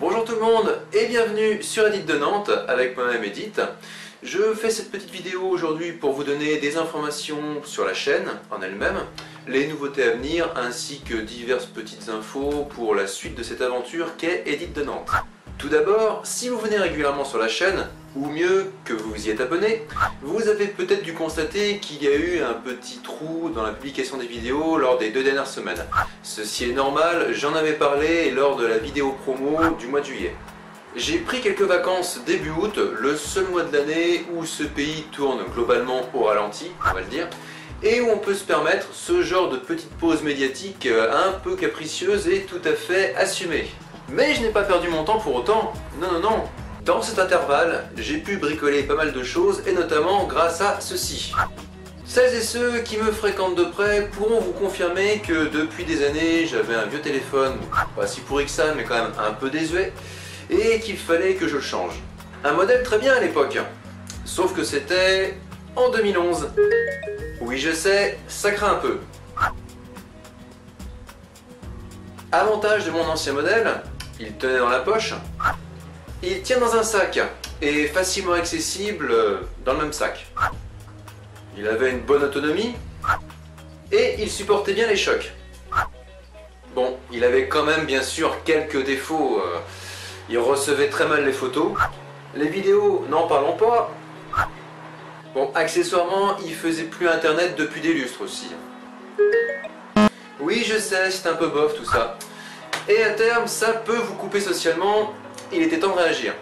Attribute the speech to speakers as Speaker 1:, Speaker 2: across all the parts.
Speaker 1: Bonjour tout le monde et bienvenue sur Edith de Nantes avec moi-même Edith. Je fais cette petite vidéo aujourd'hui pour vous donner des informations sur la chaîne en elle-même, les nouveautés à venir ainsi que diverses petites infos pour la suite de cette aventure qu'est Edith de Nantes. Tout d'abord, si vous venez régulièrement sur la chaîne, ou mieux que vous vous y êtes abonné, vous avez peut-être dû constater qu'il y a eu un petit trou dans la publication des vidéos lors des 2 dernières semaines. Ceci est normal, j'en avais parlé lors de la vidéo promo du mois de juillet. J'ai pris quelques vacances début août, le seul mois de l'année où ce pays tourne globalement au ralenti, on va le dire, et où on peut se permettre ce genre de petite pause médiatique un peu capricieuse et tout à fait assumée. Mais je n'ai pas perdu mon temps pour autant, non. Dans cet intervalle, j'ai pu bricoler pas mal de choses et notamment grâce à ceci. Celles et ceux qui me fréquentent de près pourront vous confirmer que depuis des années, j'avais un vieux téléphone, pas si pourri que ça, mais quand même un peu désuet, et qu'il fallait que je le change. Un modèle très bien à l'époque, sauf que c'était en 2011. Oui, je sais, ça craint un peu. Avantage de mon ancien modèle, il tenait dans la poche, il tient dans un sac et facilement accessible dans le même sac. Il avait une bonne autonomie et il supportait bien les chocs. Bon, il avait quand même bien sûr quelques défauts. Il recevait très mal les photos. Les vidéos, n'en parlons pas. Bon, accessoirement, il faisait plus internet depuis des lustres aussi. Oui, je sais, c'est un peu bof tout ça. Et à terme, ça peut vous couper socialement, il était temps de réagir.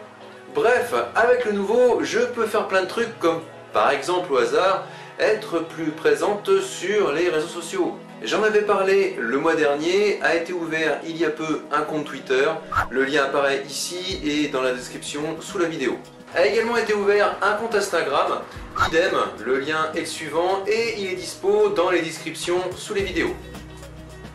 Speaker 1: Bref, avec le nouveau, je peux faire plein de trucs comme, par exemple au hasard, être plus présente sur les réseaux sociaux. J'en avais parlé le mois dernier, a été ouvert il y a peu un compte Twitter, le lien apparaît ici et dans la description sous la vidéo. A également été ouvert un compte Instagram, idem, le lien est le suivant et il est dispo dans les descriptions sous les vidéos.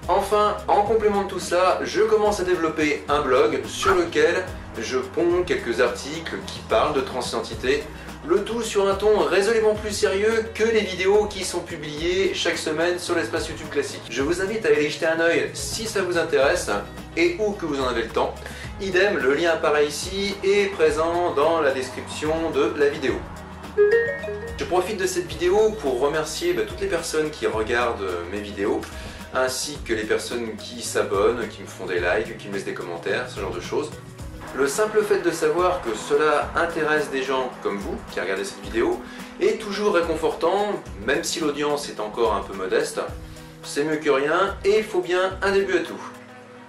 Speaker 1: Enfin, en complément de tout ça, je commence à développer un blog sur lequel je ponds quelques articles qui parlent de transidentité, le tout sur un ton résolument plus sérieux que les vidéos qui sont publiées chaque semaine sur l'espace YouTube classique. Je vous invite à aller y jeter un œil si ça vous intéresse et ou que vous en avez le temps. Idem, le lien apparaît ici et est présent dans la description de la vidéo. Je profite de cette vidéo pour remercier toutes les personnes qui regardent mes vidéos, ainsi que les personnes qui s'abonnent, qui me font des likes, qui me laissent des commentaires, ce genre de choses. Le simple fait de savoir que cela intéresse des gens comme vous, qui regardez cette vidéo, est toujours réconfortant, même si l'audience est encore un peu modeste. C'est mieux que rien, et il faut bien un début à tout.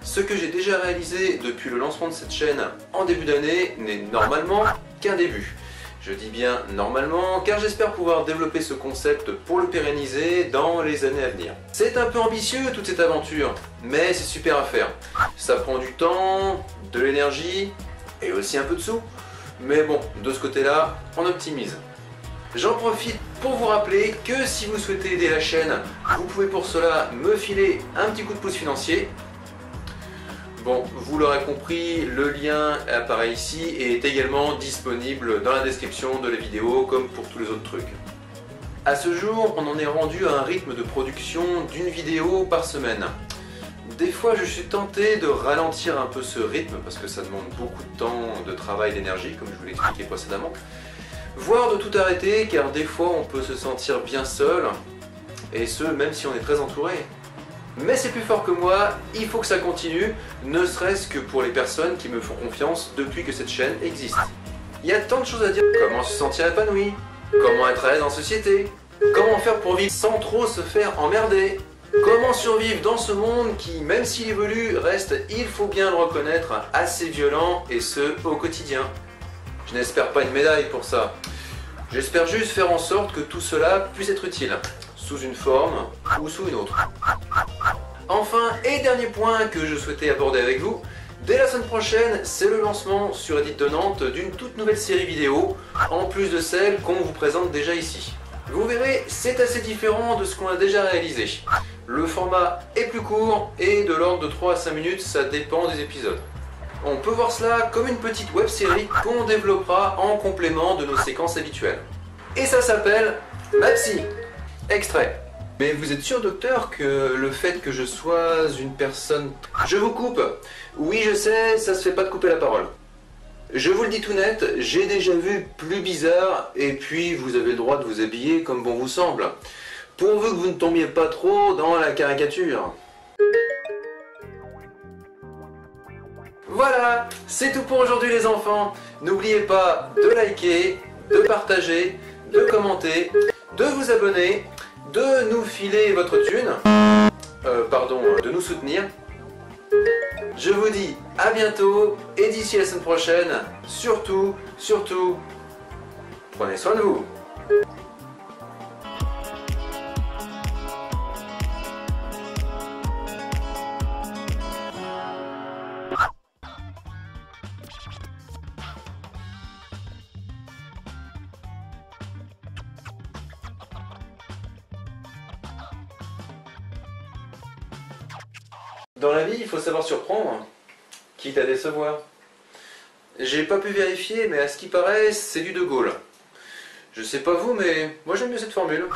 Speaker 1: Ce que j'ai déjà réalisé depuis le lancement de cette chaîne en début d'année n'est normalement qu'un début. Je dis bien normalement, car j'espère pouvoir développer ce concept pour le pérenniser dans les années à venir. C'est un peu ambitieux toute cette aventure, mais c'est super à faire. Ça prend du temps, de l'énergie et aussi un peu de sous. Mais bon, de ce côté-là, on optimise. J'en profite pour vous rappeler que si vous souhaitez aider la chaîne, vous pouvez pour cela me filer un petit coup de pouce financier. Bon, vous l'aurez compris, le lien apparaît ici et est également disponible dans la description de la vidéo comme pour tous les autres trucs. A ce jour, on en est rendu à un rythme de production d'une vidéo par semaine. Des fois, je suis tenté de ralentir un peu ce rythme parce que ça demande beaucoup de temps, de travail, d'énergie, comme je vous l'ai expliqué précédemment. Voire de tout arrêter, car des fois on peut se sentir bien seul, et ce, même si on est très entouré. Mais c'est plus fort que moi, il faut que ça continue, ne serait-ce que pour les personnes qui me font confiance depuis que cette chaîne existe. Il y a tant de choses à dire. Comment se sentir épanoui? Comment être à l'aise en société? Comment faire pour vivre sans trop se faire emmerder? Comment survivre dans ce monde qui, même s'il évolue, reste, il faut bien le reconnaître, assez violent, et ce, au quotidien. Je n'espère pas une médaille pour ça. J'espère juste faire en sorte que tout cela puisse être utile, sous une forme ou sous une autre. Enfin, et dernier point que je souhaitais aborder avec vous, dès la semaine prochaine, c'est le lancement sur Edith de Nantes d'une toute nouvelle série vidéo, en plus de celle qu'on vous présente déjà ici. Vous verrez, c'est assez différent de ce qu'on a déjà réalisé. Le format est plus court et de l'ordre de 3 à 5 minutes, ça dépend des épisodes. On peut voir cela comme une petite web série qu'on développera en complément de nos séquences habituelles. Et ça s'appelle Mapsy. Extrait. Mais vous êtes sûr, docteur, que le fait que je sois une personne... Je vous coupe. Oui, je sais, ça se fait pas de couper la parole. Je vous le dis tout net, j'ai déjà vu plus bizarre, et puis vous avez le droit de vous habiller comme bon vous semble. Pourvu que vous ne tombiez pas trop dans la caricature. Voilà, c'est tout pour aujourd'hui les enfants. N'oubliez pas de liker, de partager, de commenter, de vous abonner, de nous filer votre thune, de nous soutenir. Je vous dis à bientôt et d'ici la semaine prochaine, surtout, prenez soin de vous. Dans la vie, il faut savoir surprendre, quitte à décevoir. J'ai pas pu vérifier, mais à ce qui paraît, c'est du De Gaulle. Je sais pas vous, mais moi j'aime bien cette formule.